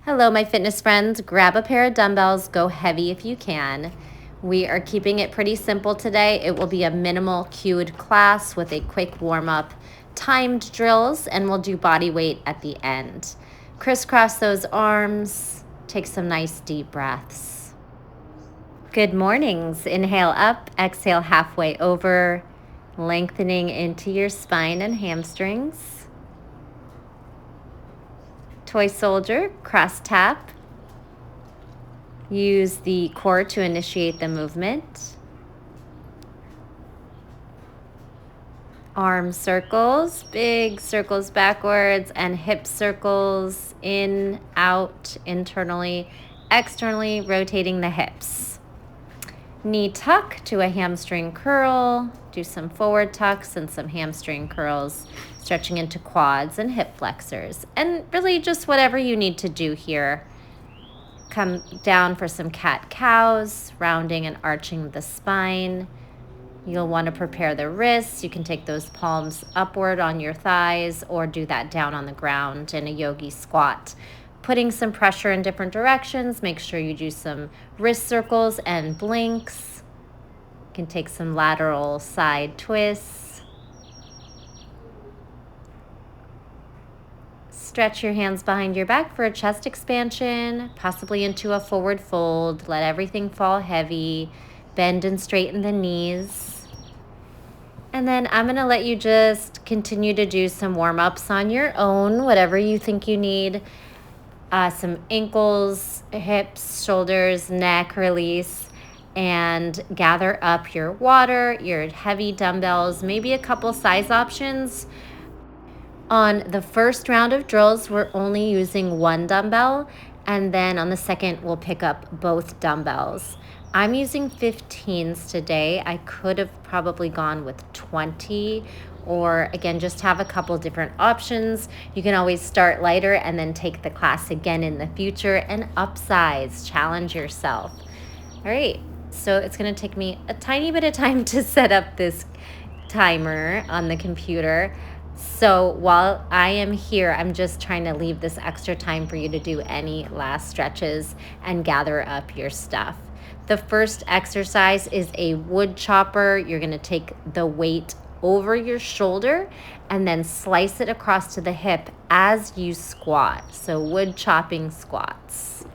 Hello, my fitness friends. Grab a pair of dumbbells, go heavy if you can. We are keeping it pretty simple today. It will be a minimal cued class with a quick warm-up, timed drills, and we'll do body weight at the end. Crisscross those arms, take some nice deep breaths. Good mornings. Inhale up, exhale halfway over, lengthening into your spine and hamstrings. Toy soldier, cross tap. Use the core to initiate the movement. Arm circles, big circles backwards, and hip circles in, out, internally, externally, rotating the hips. Knee tuck to a hamstring curl. Do some forward tucks and some hamstring curls, stretching into quads and hip flexors. And really just whatever you need to do here. Come down for some cat-cows, rounding and arching the spine. You'll want to prepare the wrists. You can take those palms upward on your thighs or do that down on the ground in a yogi squat. Putting some pressure in different directions. Make sure you do some wrist circles and blinks. You can take some lateral side twists. Stretch your hands behind your back for a chest expansion, possibly into a forward fold. Let everything fall heavy. Bend and straighten the knees. And then I'm going to let you just continue to do some warm-ups on your own, whatever you think you need. Some ankles, hips, shoulders, neck release, and gather up your water, your heavy dumbbells, maybe a couple size options. On the first round of drills, we're only using one dumbbell, and then on the second, we'll pick up both dumbbells. I'm using 15s today. I could have probably gone with 20, or again, just have a couple different options. You can always start lighter and then take the class again in the future and upsize, challenge yourself. All right, so it's gonna take me a tiny bit of time to set up this timer on the computer. So while I am here, I'm just trying to leave this extra time for you to do any last stretches and gather up your stuff. The first exercise is a wood chopper. You're going to take the weight over your shoulder and then slice it across to the hip as you squat. So wood chopping squats.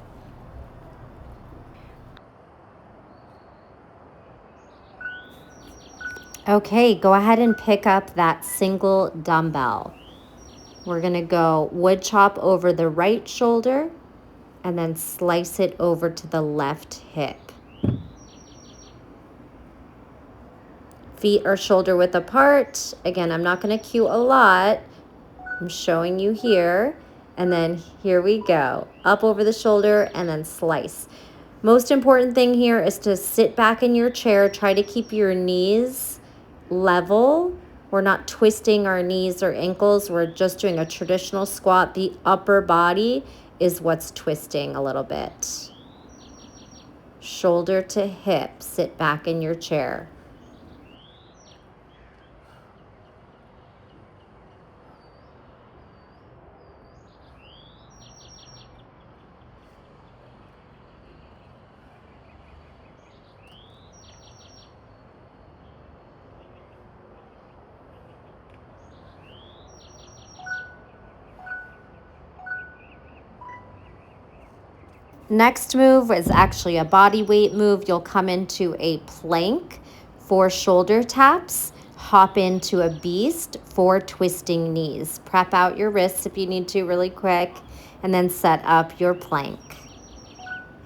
Okay, go ahead and pick up that single dumbbell. We're going to go wood chop over the right shoulder and then slice it over to the left hip. Feet are shoulder width apart. Again, I'm not going to cue a lot. I'm showing you here. And then here we go. Up over the shoulder and then slice. Most important thing here is to sit back in your chair. Try to keep your knees level. We're not twisting our knees or ankles. We're just doing a traditional squat. The upper body is what's twisting a little bit. Shoulder to hip. Sit back in your chair. Next move is actually a body weight move. You'll come into a plank for shoulder taps, hop into a beast for twisting knees. Prep out your wrists if you need to really quick, and then set up your plank.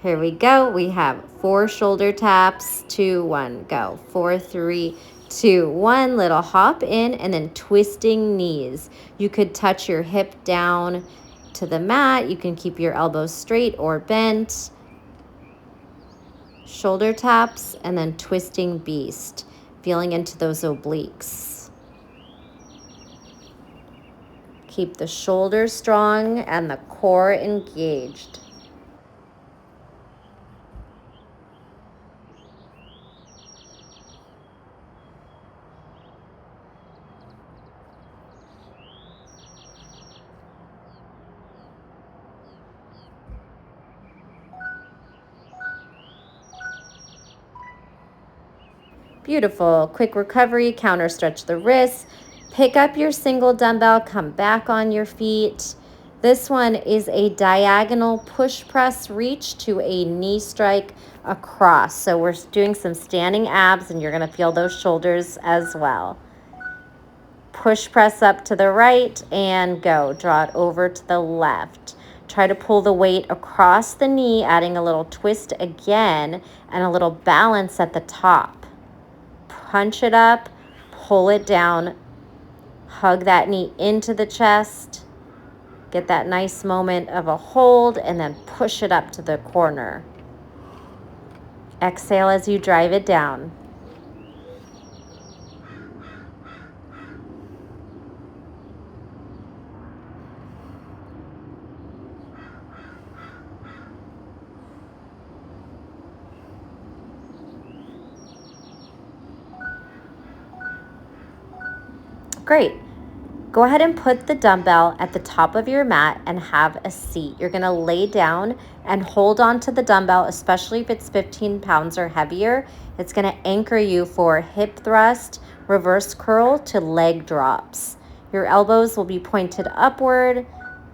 Here we go. We have 4 shoulder taps, 2, 1, go. 4, 3, 2, 1. Little hop in and then twisting knees. You could touch your hip down to the mat. You can keep your elbows straight or bent. Shoulder taps and then twisting beast, feeling into those obliques. Keep the shoulders strong and the core engaged. Beautiful. Quick recovery, counter stretch the wrists. Pick up your single dumbbell, come back on your feet. This one is a diagonal push press reach to a knee strike across. So we're doing some standing abs and you're gonna feel those shoulders as well. Push press up to the right and go. Draw it over to the left. Try to pull the weight across the knee, adding a little twist again and a little balance at the top. Punch it up, pull it down, hug that knee into the chest, get that nice moment of a hold, and then push it up to the corner. Exhale as you drive it down. Great. Go ahead and put the dumbbell at the top of your mat and have a seat. You're gonna lay down and hold on to the dumbbell, especially if it's 15 pounds or heavier. It's gonna anchor you for hip thrust, reverse curl to leg drops. Your elbows will be pointed upward,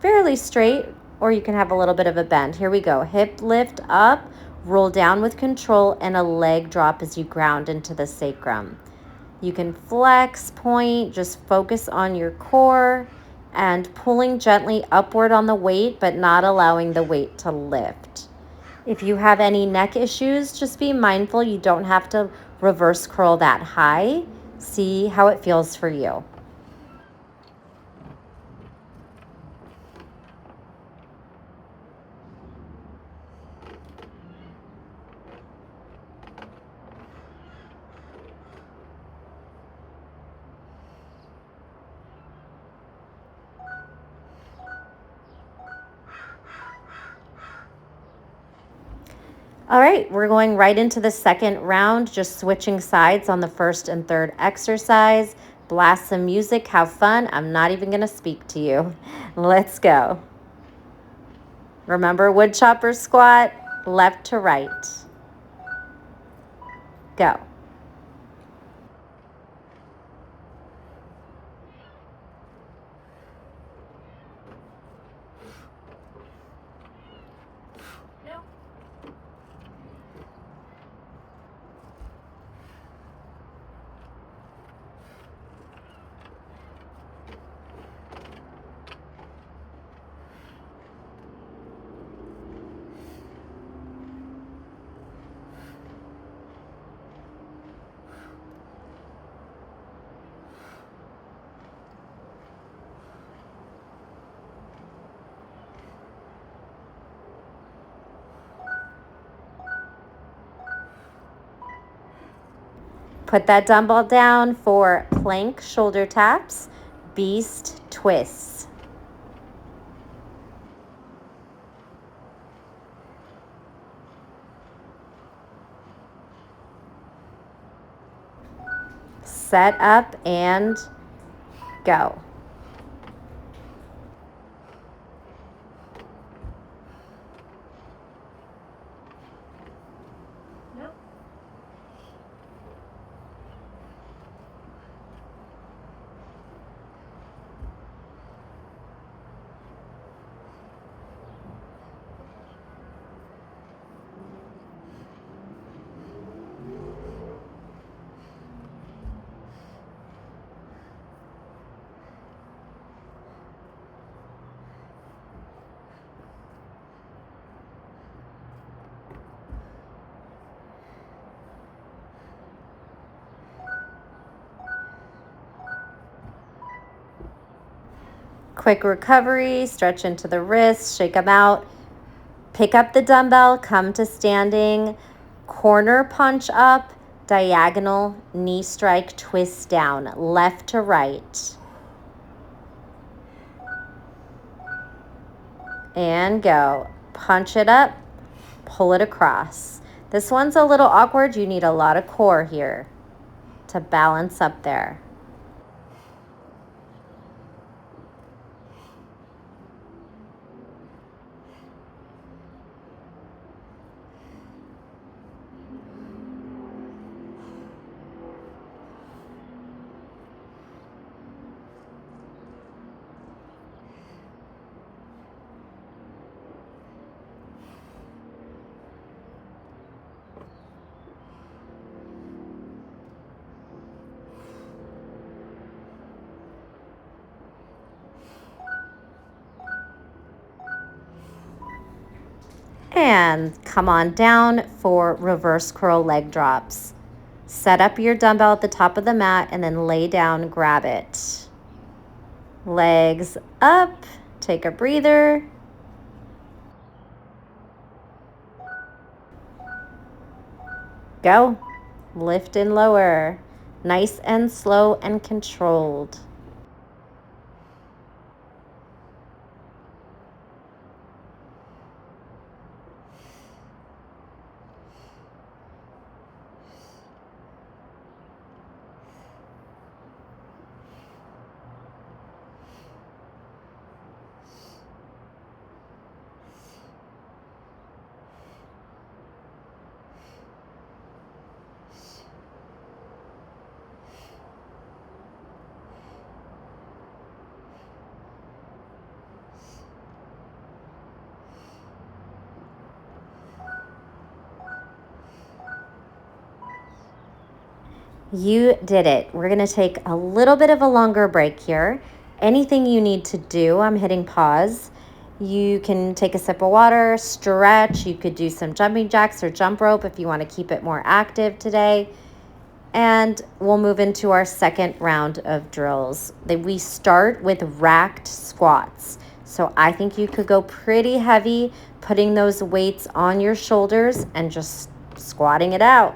fairly straight, or you can have a little bit of a bend. Here we go. Hip lift up, roll down with control, and a leg drop as you ground into the sacrum. You can flex, point, just focus on your core and pulling gently upward on the weight, but not allowing the weight to lift. If you have any neck issues, just be mindful you don't have to reverse curl that high. See how it feels for you. All right, we're going right into the second round, just switching sides on the first and third exercise. Blast some music, have fun. I'm not even gonna speak to you. Let's go. Remember, wood chopper squat, left to right. Go. Put that dumbbell down for plank shoulder taps, beast twists. Set up and go. Quick recovery, stretch into the wrists, shake them out. Pick up the dumbbell, come to standing, corner punch up, diagonal knee strike, twist down, left to right. And go. Punch it up, pull it across. This one's a little awkward. You need a lot of core here to balance up there. And come on down for reverse curl leg drops. Set up your dumbbell at the top of the mat and then lay down, grab it. Legs up, take a breather. Go. Lift and lower. Nice and slow and controlled. You did it. We're going to take a little bit of a longer break here. Anything you need to do, I'm hitting pause. You can take a sip of water, stretch. You could do some jumping jacks or jump rope if you want to keep it more active today. And we'll move into our second round of drills. We start with racked squats. So I think you could go pretty heavy, putting those weights on your shoulders and just squatting it out.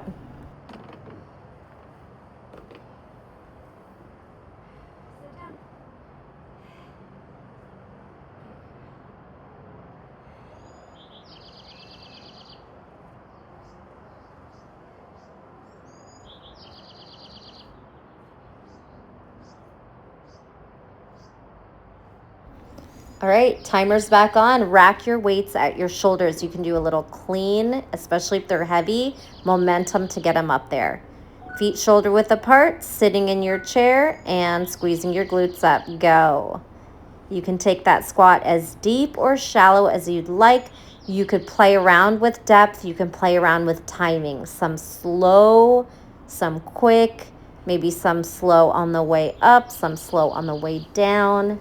All right, timer's back on. Rack your weights at your shoulders. You can do a little clean, especially if they're heavy, momentum to get them up there. Feet shoulder width apart, sitting in your chair and squeezing your glutes up. Go. You can take that squat as deep or shallow as you'd like. You could play around with depth. You can play around with timing. Some slow, some quick, maybe some slow on the way up, some slow on the way down.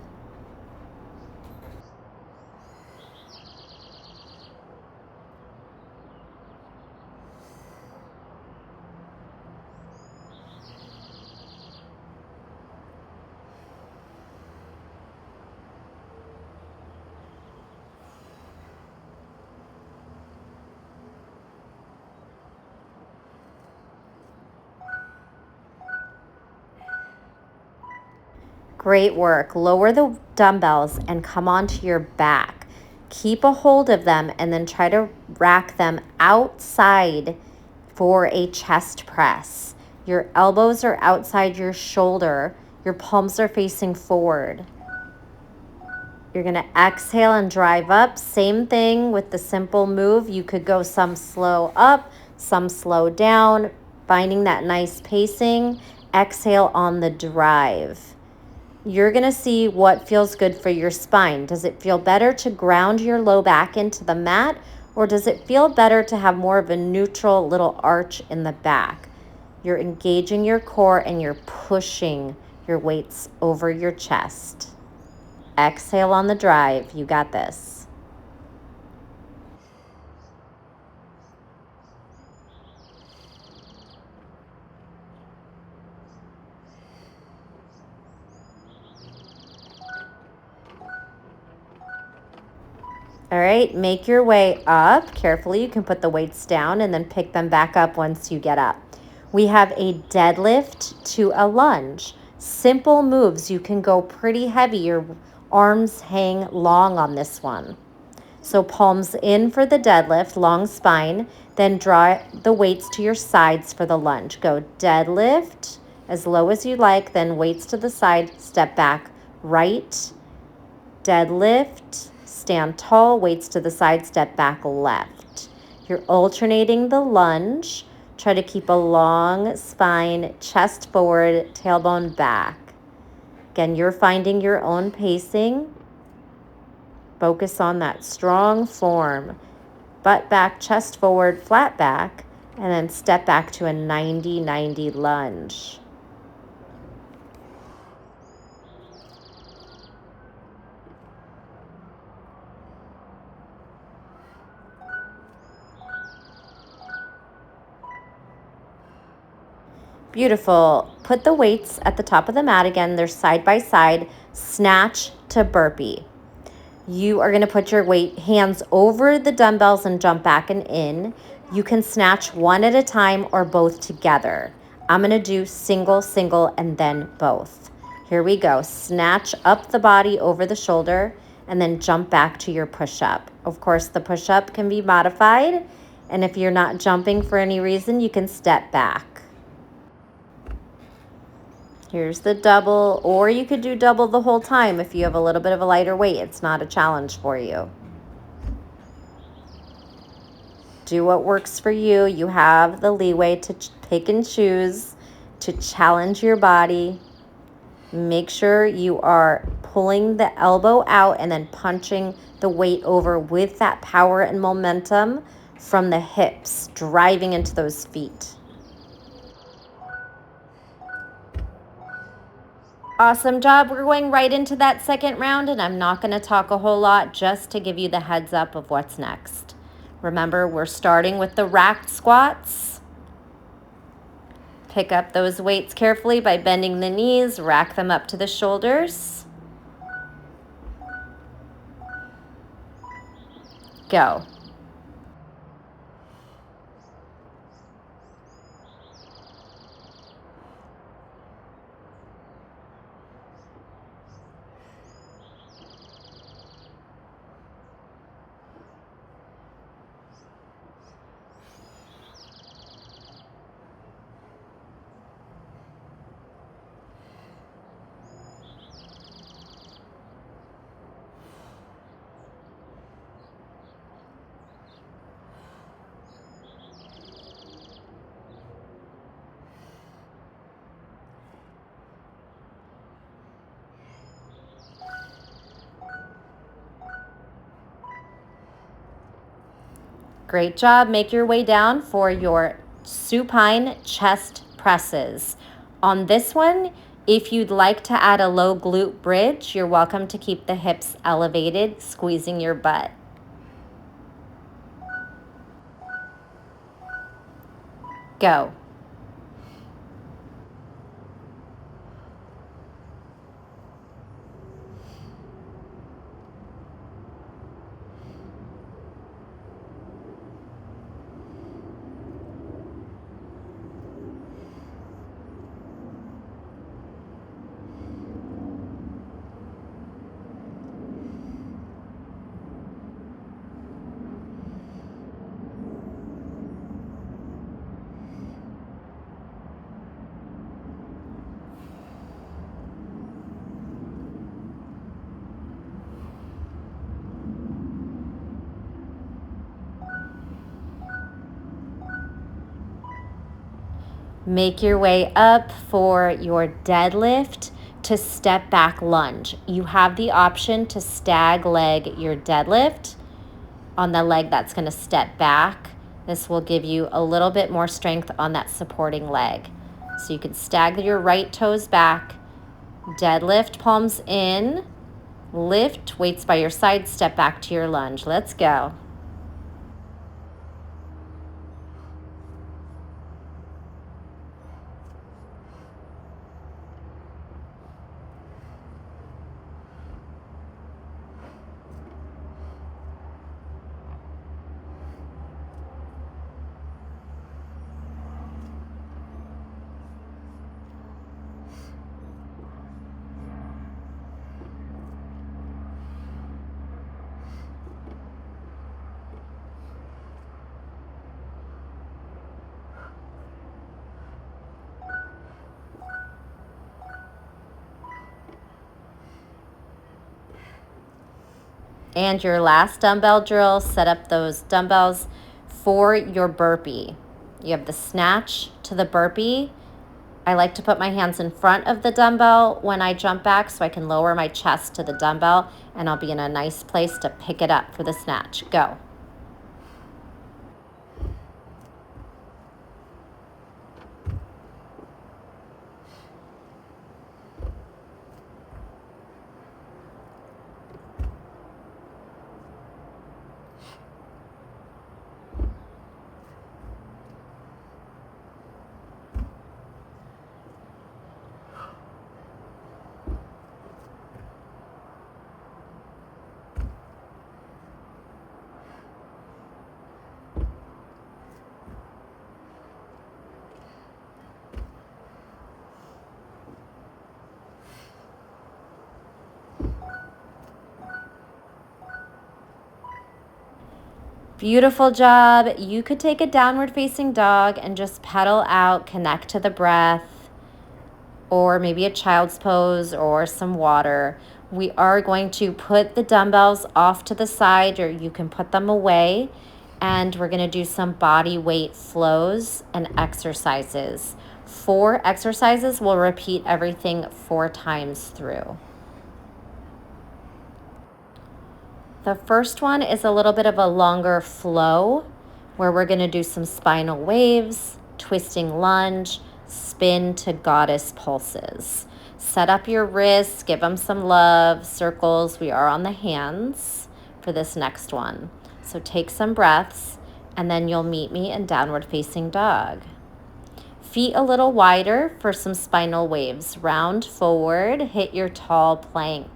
Great work. Lower the dumbbells and come onto your back. Keep a hold of them and then try to rack them outside for a chest press. Your elbows are outside your shoulder. Your palms are facing forward. You're going to exhale and drive up. Same thing with the simple move. You could go some slow up, some slow down, finding that nice pacing. Exhale on the drive. You're going to see what feels good for your spine. Does it feel better to ground your low back into the mat, or does it feel better to have more of a neutral little arch in the back? You're engaging your core and you're pushing your weights over your chest. Exhale on the drive. You got this. All right, make your way up carefully. You can put the weights down and then pick them back up once you get up. We have a deadlift to a lunge. Simple moves. You can go pretty heavy. Your arms hang long on this one. So palms in for the deadlift, long spine, then draw the weights to your sides for the lunge. Go deadlift as low as you like, then weights to the side, step back, right, deadlift, stand tall, weights to the side, step back, left. You're alternating the lunge. Try to keep a long spine, chest forward, tailbone back. Again, you're finding your own pacing. Focus on that strong form. Butt back, chest forward, flat back, and then step back to a 90-90 lunge. Beautiful. Put the weights at the top of the mat again. They're side by side. Snatch to burpee. You are going to put your hands over the dumbbells and jump back and in. You can snatch one at a time or both together. I'm going to do single, single, and then both. Here we go. Snatch up the body over the shoulder and then jump back to your push-up. Of course, the push-up can be modified, and if you're not jumping for any reason, you can step back. Here's the double, or you could do double the whole time if you have a little bit of a lighter weight. It's not a challenge for you. Do what works for you. You have the leeway to pick and choose, to challenge your body. Make sure you are pulling the elbow out and then punching the weight over with that power and momentum from the hips, driving into those feet. Awesome job. We're going right into that second round, and I'm not going to talk a whole lot, just to give you the heads up of what's next. Remember, we're starting with the racked squats. Pick up those weights carefully by bending the knees, rack them up to the shoulders. Go. Great job. Make your way down for your supine chest presses. On this one, if you'd like to add a low glute bridge, you're welcome to keep the hips elevated, squeezing your butt. Go. Make your way up for your deadlift to step back lunge. You have the option to stag leg your deadlift on the leg that's going to step back. This will give you a little bit more strength on that supporting leg. So you can stagger your right toes back, deadlift, palms in, lift, weights by your side, step back to your lunge. Let's go. And your last dumbbell drill, set up those dumbbells for your burpee. You have the snatch to the burpee. I like to put my hands in front of the dumbbell when I jump back so I can lower my chest to the dumbbell, and I'll be in a nice place to pick it up for the snatch. Go. Beautiful job. You could take a downward facing dog and just pedal out, connect to the breath, or maybe a child's pose or some water. We are going to put the dumbbells off to the side, or you can put them away, and we're going to do some body weight flows and exercises. 4 exercises. We'll repeat everything 4 times through. The first one is a little bit of a longer flow where we're going to do some spinal waves, twisting lunge, spin to goddess pulses. Set up your wrists, give them some love, circles. We are on the hands for this next one. So take some breaths, and then you'll meet me in downward facing dog. Feet a little wider for some spinal waves. Round forward, hit your tall plank.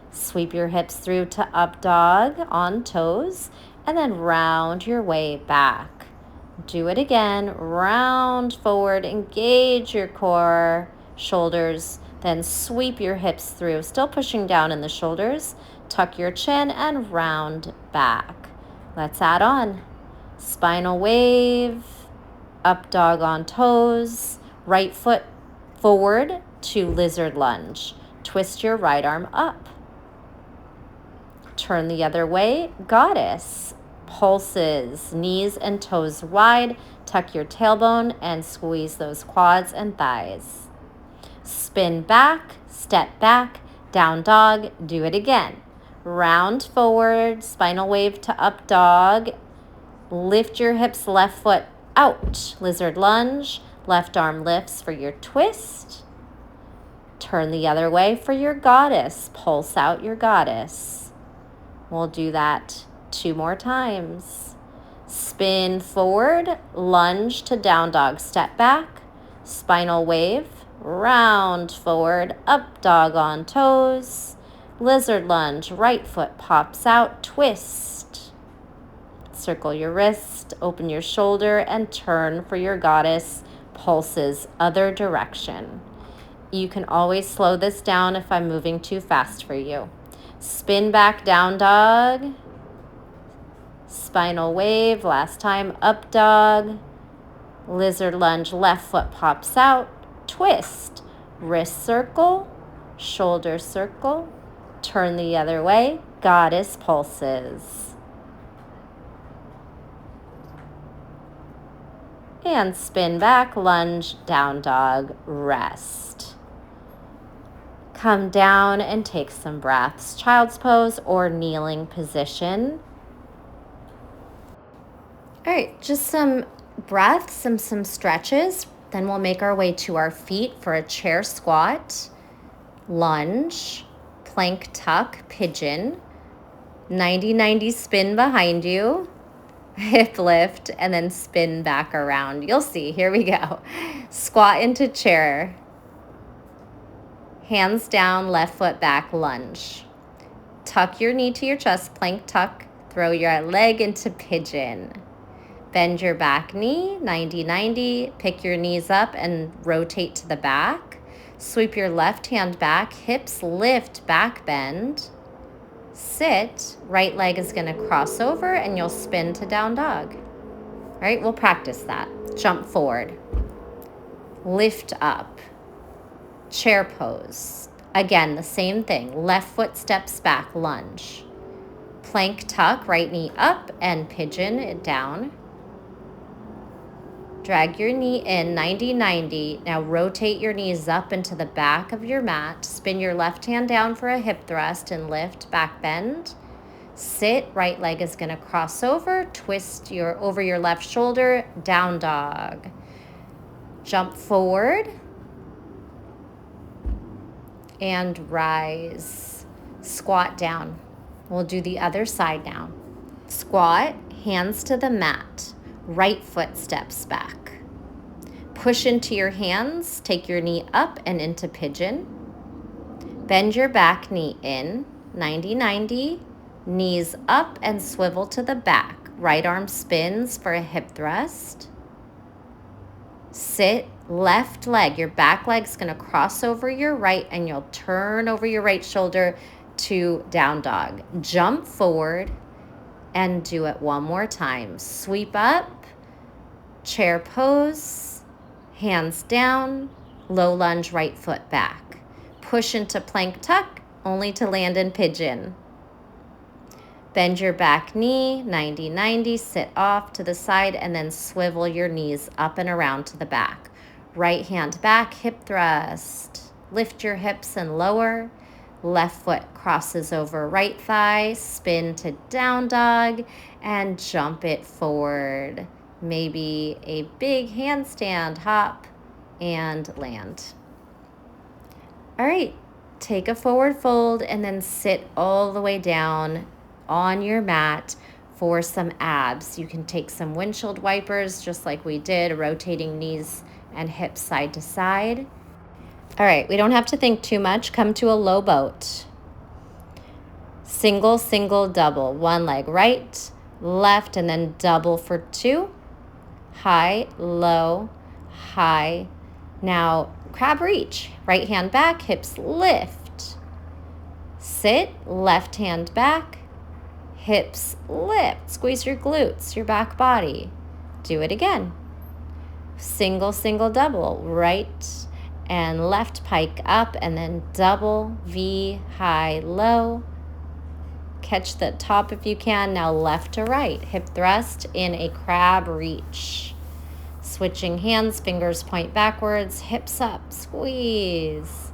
Sweep your hips through to up dog on toes, and then round your way back. Do it again. Round forward, engage your core, shoulders, then sweep your hips through, still pushing down in the shoulders. Tuck your chin and round back. Let's add on. Spinal wave, up dog on toes, right foot forward to lizard lunge. Twist your right arm up. Turn the other way, goddess. Pulses, knees and toes wide. Tuck your tailbone and squeeze those quads and thighs. Spin back, step back, down dog. Do it again. Round forward, spinal wave to up dog. Lift your hips, left foot out. Lizard lunge, left arm lifts for your twist. Turn the other way for your goddess. Pulse out your goddess. We'll do that 2 more times. Spin forward, lunge to down dog, step back, spinal wave, round forward, up dog on toes, lizard lunge, right foot pops out, twist. Circle your wrist, open your shoulder, and turn for your goddess, pulses other direction. You can always slow this down if I'm moving too fast for you. Spin back, down dog, spinal wave, last time, up dog, lizard lunge, left foot pops out, twist, wrist circle, shoulder circle, turn the other way, goddess pulses. And spin back, lunge, down dog, rest. Come down and take some breaths. Child's pose or kneeling position. All right, just some breaths and some stretches. Then we'll make our way to our feet for a chair squat, lunge, plank tuck, pigeon, 90-90 spin behind you, hip lift, and then spin back around. You'll see. Here we go. Squat into chair. Hands down, left foot back, lunge. Tuck your knee to your chest, plank tuck. Throw your leg into pigeon. Bend your back knee, 90-90. Pick your knees up and rotate to the back. Sweep your left hand back, hips lift, back bend. Sit, right leg is going to cross over and you'll spin to down dog. All right, we'll practice that. Jump forward. Lift up. Chair pose. Again, the same thing. Left foot steps back, lunge. Plank tuck, right knee up and pigeon it down. Drag your knee in, 90-90. Now rotate your knees up into the back of your mat. Spin your left hand down for a hip thrust and lift, back bend. Sit, right leg is going to cross over. Twist over your left shoulder, down dog. Jump forward. And rise. Squat down. We'll do the other side now. Squat, hands to the mat. Right foot steps back. Push into your hands. Take your knee up and into pigeon. Bend your back knee in. 90-90. Knees up and swivel to the back. Right arm spins for a hip thrust. Sit. Left leg, your back leg's going to cross over your right and you'll turn over your right shoulder to down dog. Jump forward And do it one more time. Sweep up, chair pose, hands down, low lunge, right foot back. Push into plank tuck, only to land in pigeon. Bend your back knee, 90-90, sit off to the side, and then swivel your knees up and around to the back. Right hand back, hip thrust. Lift your hips and lower. Left foot crosses over right thigh, spin to down dog, and jump it forward. Maybe a big handstand, hop, and land. All right, take a forward fold and then sit all the way down on your mat for some abs. You can take some windshield wipers, just like we did, rotating knees and hips side to side. All right, we don't have to think too much. Come to a low boat. Single, single, double. One leg right, left, and then double for two. High, low, high. Now, crab reach. Right hand back, hips lift. Sit, left hand back, hips lift. Squeeze your glutes, your back body. Do it again. Single, single, double. Right and left pike up, and then double, V, high, low. Catch the top if you can. Now left to right. Hip thrust in a crab reach. Switching hands, fingers point backwards, hips up, squeeze.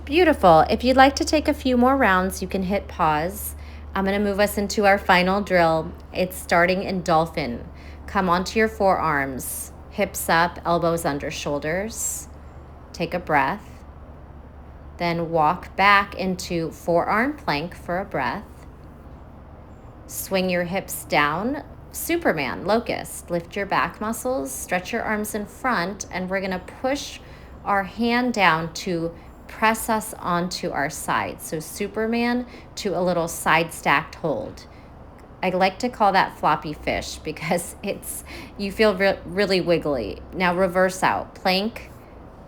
Beautiful. If you'd like to take a few more rounds, you can hit pause. I'm going to move us into our final drill. It's starting in dolphin. Come onto your forearms, hips up, elbows under shoulders. Take a breath. Then walk back into forearm plank for a breath. Swing your hips down, Superman, locust. Lift your back muscles, stretch your arms in front, and we're gonna push our hand down to press us onto our side. So Superman to a little side stacked hold. I like to call that floppy fish because you feel really wiggly. Now reverse out, plank,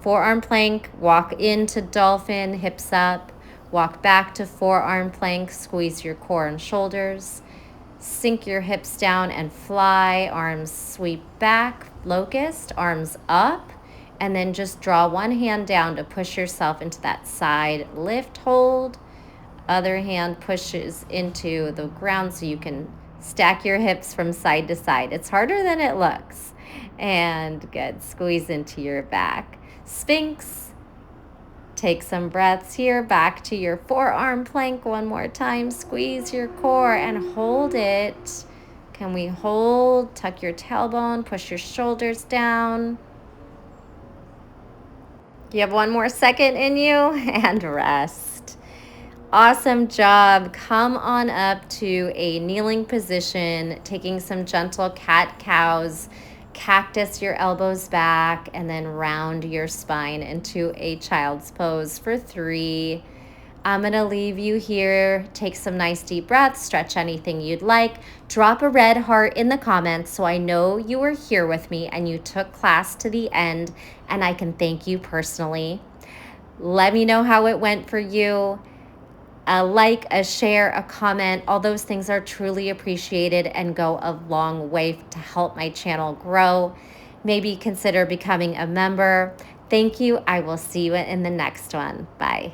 forearm plank, walk into dolphin, hips up, walk back to forearm plank, squeeze your core and shoulders, sink your hips down and fly, arms sweep back, locust, arms up, and then just draw one hand down to push yourself into that side lift hold. Other hand pushes into the ground so you can stack your hips from side to side. It's harder than it looks. And good, squeeze into your back. Sphinx. Take some breaths here, back to your forearm plank one more time. Squeeze your core and hold it. Can we hold? Tuck your tailbone, push your shoulders down. You have one more second in you, and rest. Awesome job. Come on up to a kneeling position, taking some gentle cat-cows. Cactus your elbows back, and then round your spine into a child's pose for 3. I'm going to leave you here. Take some nice deep breaths, stretch anything you'd like. Drop a red heart in the comments so I know you were here with me and you took class to the end, and I can thank you personally. Let me know how it went for you. A like, a share, a comment, all those things are truly appreciated and go a long way to help my channel grow. Maybe consider becoming a member. Thank you. I will see you in the next one. Bye.